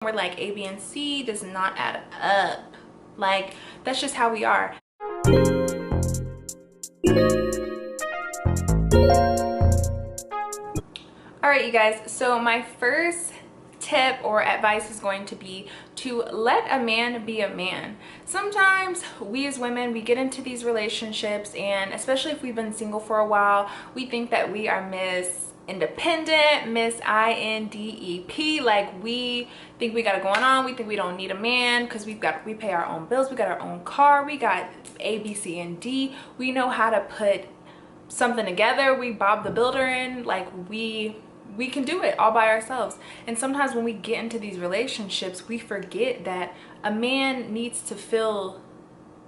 we're like A, B, and C does not add up. Like, that's just how we are. All right, you guys, so my first tip or advice is going to be to let a man be a man. Sometimes we as women, we get into these relationships, and especially if we've been single for a while, we think that we are Miss Independent, Miss INDEP. Like, we think we got it going on. We think we don't need a man because we pay our own bills, we got our own car, we got A, B, C, and D. We know how to put something together. We Bob the Builder in. Like, we can do it all by ourselves. And sometimes when we get into these relationships, we forget that a man needs to feel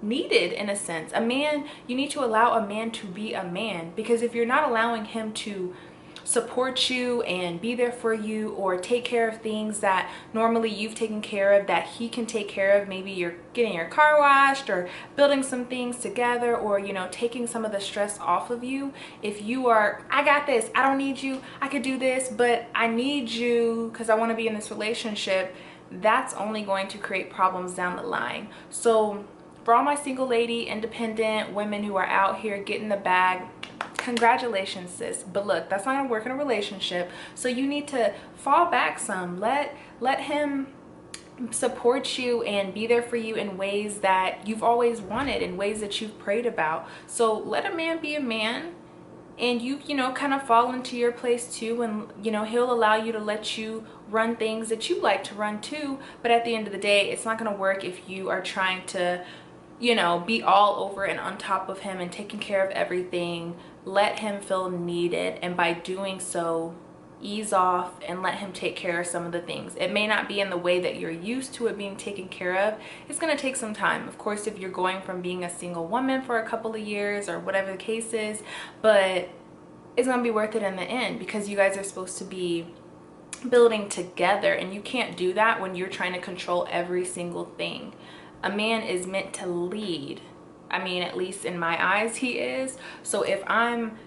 needed, in a sense. A man, you need to allow a man to be a man, because if you're not allowing him to support you and be there for you, or take care of things that normally you've taken care of that he can take care of, maybe you're getting your car washed or building some things together, or, you know, taking some of the stress off of you. If you are, I got this, I don't need you, I could do this, but I need you because I want to be in this relationship, that's only going to create problems down the line. So for all my single lady, independent women who are out here getting the bag, congratulations, sis. But look, that's not gonna work in a relationship. So you need to fall back some. Let him support you and be there for you in ways that you've always wanted, in ways that you've prayed about. So let a man be a man, and you know, kind of fall into your place too, and you know, he'll allow you to let you run things that you like to run too. But at the end of the day, it's not going to work if you are trying to, you know, be all over and on top of him and taking care of everything. Let him feel needed, and by doing so, ease off and let him take care of some of the things. It may not be in the way that you're used to it being taken care of. It's going to take some time, of course, if you're going from being a single woman for a couple of years or whatever the case is, but it's going to be worth it in the end, because you guys are supposed to be building together, and you can't do that when you're trying to control every single thing. A man is meant to lead. I mean, at least in my eyes, he is. So if I'm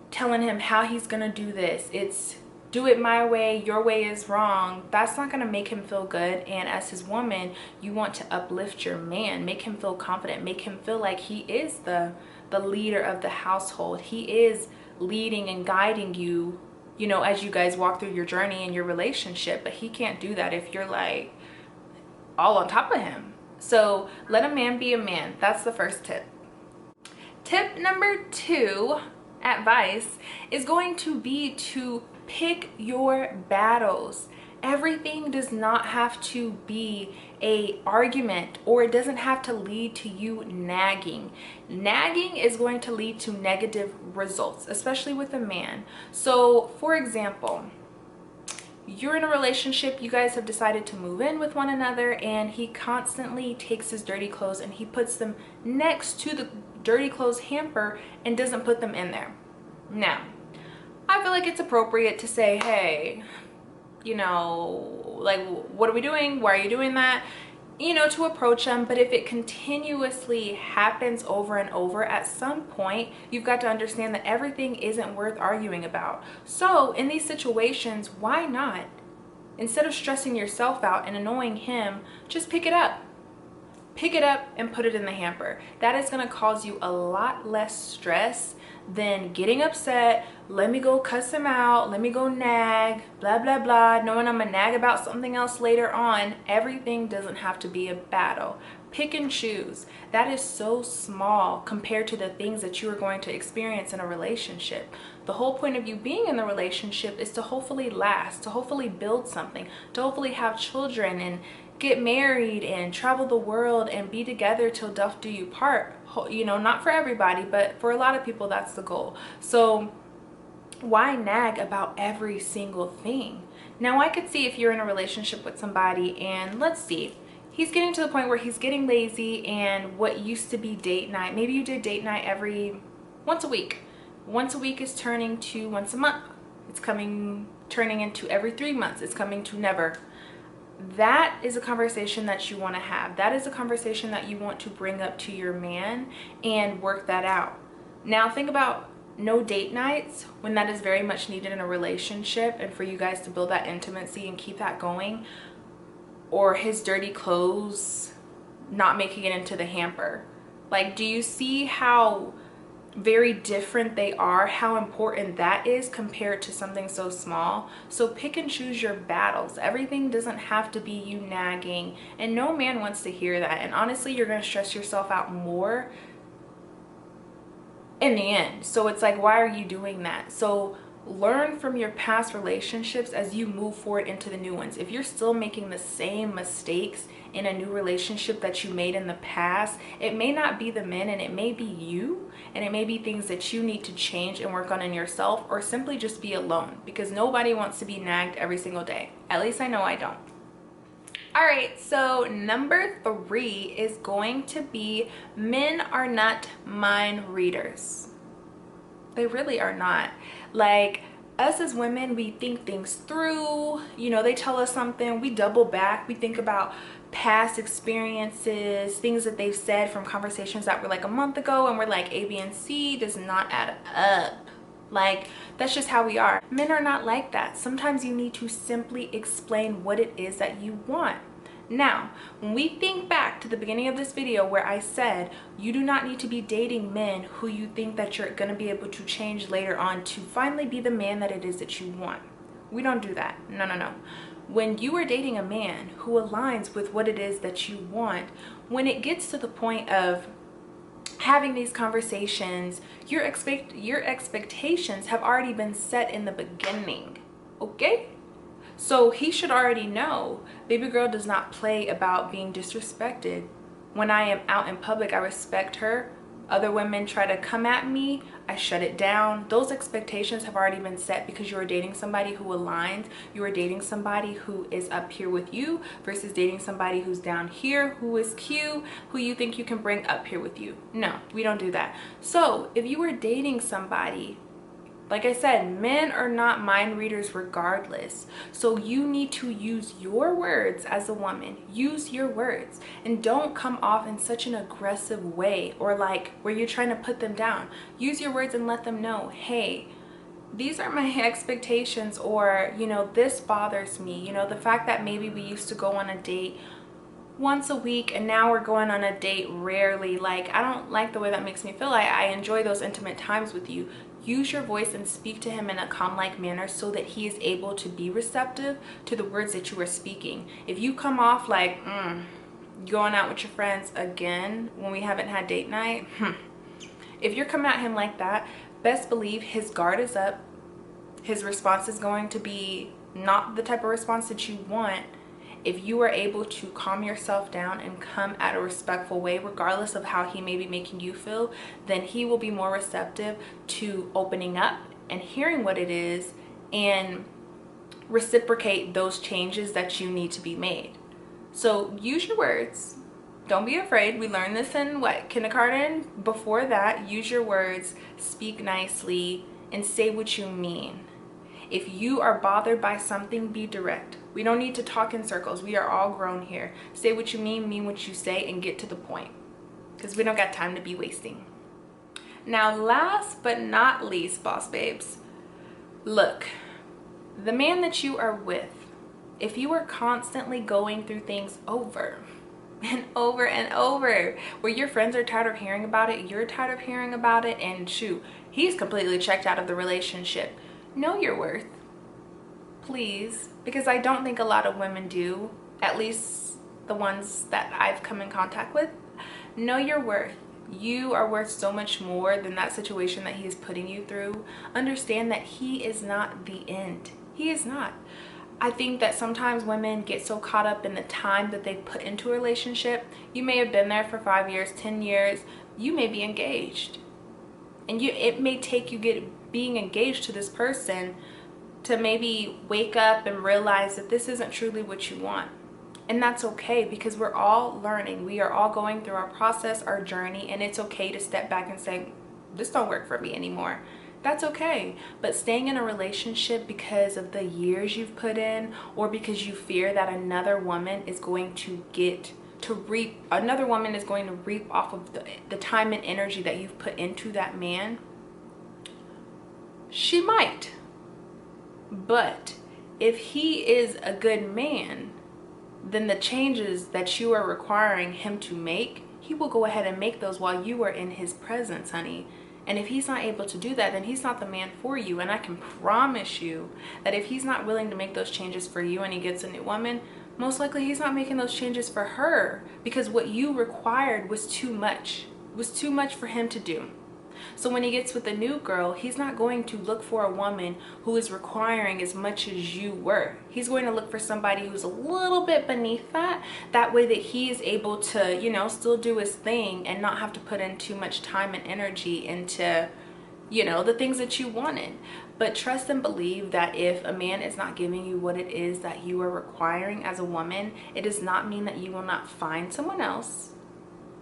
telling him how he's gonna do this, it's do it my way, your way is wrong, that's not gonna make him feel good. And as his woman, you want to uplift your man, make him feel confident, make him feel like he is the leader of the household. He is leading and guiding you, you know, as you guys walk through your journey in your relationship. But he can't do that if you're like all on top of him. So let a man be a man. That's the first tip. Tip number 2, advice, is going to be to pick your battles. Everything does not have to be a argument, or it doesn't have to lead to you nagging. Nagging is going to lead to negative results, especially with a man. So for example, you're in a relationship, you guys have decided to move in with one another, and he constantly takes his dirty clothes and he puts them next to the dirty clothes hamper and doesn't put them in there. Now, I feel like it's appropriate to say, hey, you know, like, what are we doing? Why are you doing that? You know, to approach them. But if it continuously happens over and over, at some point you've got to understand that everything isn't worth arguing about. So in these situations, why not, instead of stressing yourself out and annoying him, just pick it up and put it in the hamper. That is going to cause you a lot less stress than getting upset. Let me go cuss him out, let me go nag, blah blah blah, knowing I'm gonna nag about something else later on. Everything doesn't have to be a battle. Pick and choose. That is so small compared to the things that you are going to experience in a relationship. The whole point of you being in the relationship is to hopefully last, to hopefully build something, to hopefully have children and get married and travel the world and be together till death do you part. You know, not for everybody, but for a lot of people, that's the goal. So why nag about every single thing? Now, I could see if you're in a relationship with somebody and let's see, he's getting to the point where he's getting lazy, and what used to be date night, maybe you did date night once a week. Once a week is turning to once a month. It's turning into every 3 months. It's coming to never. That is a conversation that you want to have. That is a conversation that you want to bring up to your man and work that out. Now think about no date nights when that is very much needed in a relationship, and for you guys to build that intimacy and keep that going. or his dirty clothes not making it into the hamper. Like, do you see how very different they are, how important that is compared to something so small? So pick and choose your battles. Everything doesn't have to be you nagging, and no man wants to hear that. And honestly, you're going to stress yourself out more in the end. So it's like, why are you doing that? So learn from your past relationships as you move forward into the new ones. If you're still making the same mistakes in a new relationship that you made in the past, it may not be the men, and it may be you, and it may be things that you need to change and work on in yourself, or simply just be alone, because nobody wants to be nagged every single day. At least I know I don't. All right, so number 3 is going to be, men are not mind readers. They really are not. Like, us as women, we think things through. You know, they tell us something, we double back, we think about past experiences, things that they've said from conversations that were like a month ago, and we're like, A, B, and C does not add up. Like, that's just how we are. Men are not like that. Sometimes you need to simply explain what it is that you want. Now, when we think back to the beginning of this video where I said you do not need to be dating men who you think that you're going to be able to change later on to finally be the man that it is that you want. We don't do that. No, no, no. When you are dating a man who aligns with what it is that you want, when it gets to the point of having these conversations, your expectations have already been set in the beginning, okay? So he should already know, baby girl does not play about being disrespected. When I am out in public, I respect her. Other women try to come at me, I shut it down. Those expectations have already been set because you are dating somebody who aligns. You are dating somebody who is up here with you versus dating somebody who's down here, who is cute, who you think you can bring up here with you. No, we don't do that. So if you are dating somebody, like I said, men are not mind readers regardless. So you need to use your words as a woman. Use your words, and don't come off in such an aggressive way or like where you're trying to put them down. Use your words and let them know, hey, these are my expectations, or, you know, this bothers me. You know, the fact that maybe we used to go on a date once a week and now we're going on a date rarely. Like, I don't like the way that makes me feel. I enjoy those intimate times with you. Use your voice and speak to him in a calm-like manner so that he is able to be receptive to the words that you are speaking. If you come off like, going out with your friends again when we haven't had date night, if you're coming at him like that, best believe his guard is up. His response is going to be not the type of response that you want. If you are able to calm yourself down and come at a respectful way, regardless of how he may be making you feel, then he will be more receptive to opening up and hearing what it is and reciprocate those changes that you need to be made. So use your words. Don't be afraid. We learned this in kindergarten? Before that, use your words, speak nicely, and say what you mean. If you are bothered by something, be direct. We don't need to talk in circles. We are all grown here. Say what you mean what you say, and get to the point, because we don't got time to be wasting. Now, last but not least, boss babes, look, the man that you are with, if you are constantly going through things over and over and over, where your friends are tired of hearing about it, you're tired of hearing about it, and shoot, he's completely checked out of the relationship, know your worth, please, because I don't think a lot of women do, at least the ones that I've come in contact with. Know your worth. You are worth so much more than that situation that he is putting you through. Understand that he is not the end. He is not. I think that sometimes women get so caught up in the time that they put into a relationship. You may have been there for 5 years, 10 years. You may be engaged, and it may take you being engaged to this person to maybe wake up and realize that this isn't truly what you want. And that's okay, because we're all learning. We are all going through our process, our journey, and it's okay to step back and say, this don't work for me anymore. That's okay. But staying in a relationship because of the years you've put in, or because you fear that another woman is going to reap off of the time and energy that you've put into that man, she might. But if he is a good man, then the changes that you are requiring him to make, he will go ahead and make those while you are in his presence, honey. And if he's not able to do that, then he's not the man for you. And I can promise you that if he's not willing to make those changes for you and he gets a new woman, most likely he's not making those changes for her, because what you required was too much. It was too much for him to do. So when he gets with a new girl, he's not going to look for a woman who is requiring as much as you were. He's going to look for somebody who's a little bit beneath that. That way that he is able to, you know, still do his thing and not have to put in too much time and energy into, you know, the things that you wanted. But trust and believe that if a man is not giving you what it is that you are requiring as a woman, it does not mean that you will not find someone else.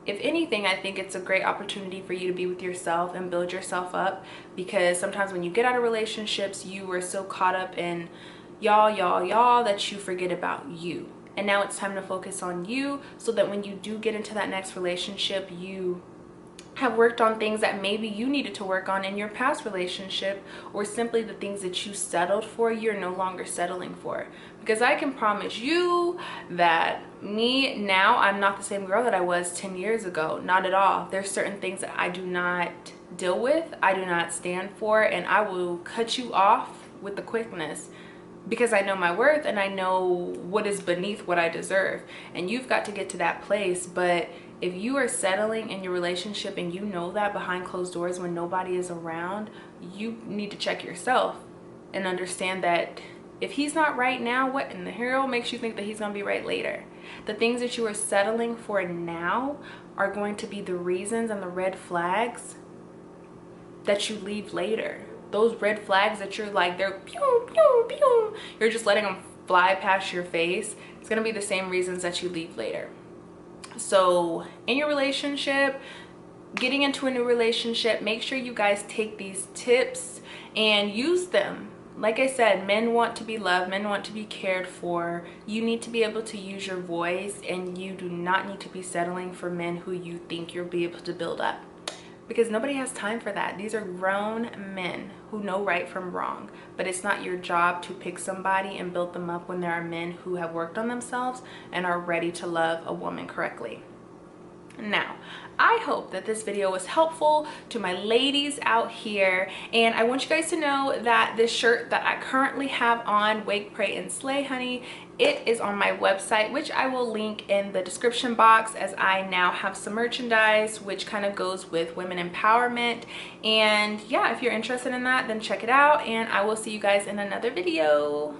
If anything, I think it's a great opportunity for you to be with yourself and build yourself up, because sometimes when you get out of relationships, you are so caught up in y'all that you forget about you. And now it's time to focus on you, so that when you do get into that next relationship, you have worked on things that maybe you needed to work on in your past relationship, or simply the things that you settled for, you're no longer settling for. Because I can promise you that me now, I'm not the same girl that I was 10 years ago. Not at all. There's certain things that I do not deal with, I do not stand for, and I will cut you off with the quickness, because I know my worth and I know what is beneath what I deserve. And you've got to get to that place. But if you are settling in your relationship and you know that behind closed doors when nobody is around, you need to check yourself and understand that if he's not right now, what in the hell makes you think that he's gonna be right later? The things that you are settling for now are going to be the reasons and the red flags that you leave later. Those red flags that you're like, they're pew, pew, pew, you're just letting them fly past your face. It's gonna be the same reasons that you leave later. So in your relationship, getting into a new relationship, make sure you guys take these tips and use them. Like I said, men want to be loved, men want to be cared for. You need to be able to use your voice, and you do not need to be settling for men who you think you'll be able to build up, because nobody has time for that. These are grown men who know right from wrong, but it's not your job to pick somebody and build them up when there are men who have worked on themselves and are ready to love a woman correctly. Now, I hope that this video was helpful to my ladies out here, and I want you guys to know that this shirt that I currently have on, Wake, Pray, and Slay, honey, it is on my website, which I will link in the description box, as I now have some merchandise which kind of goes with women empowerment. And yeah, if you're interested in that, then check it out, and I will see you guys in another video.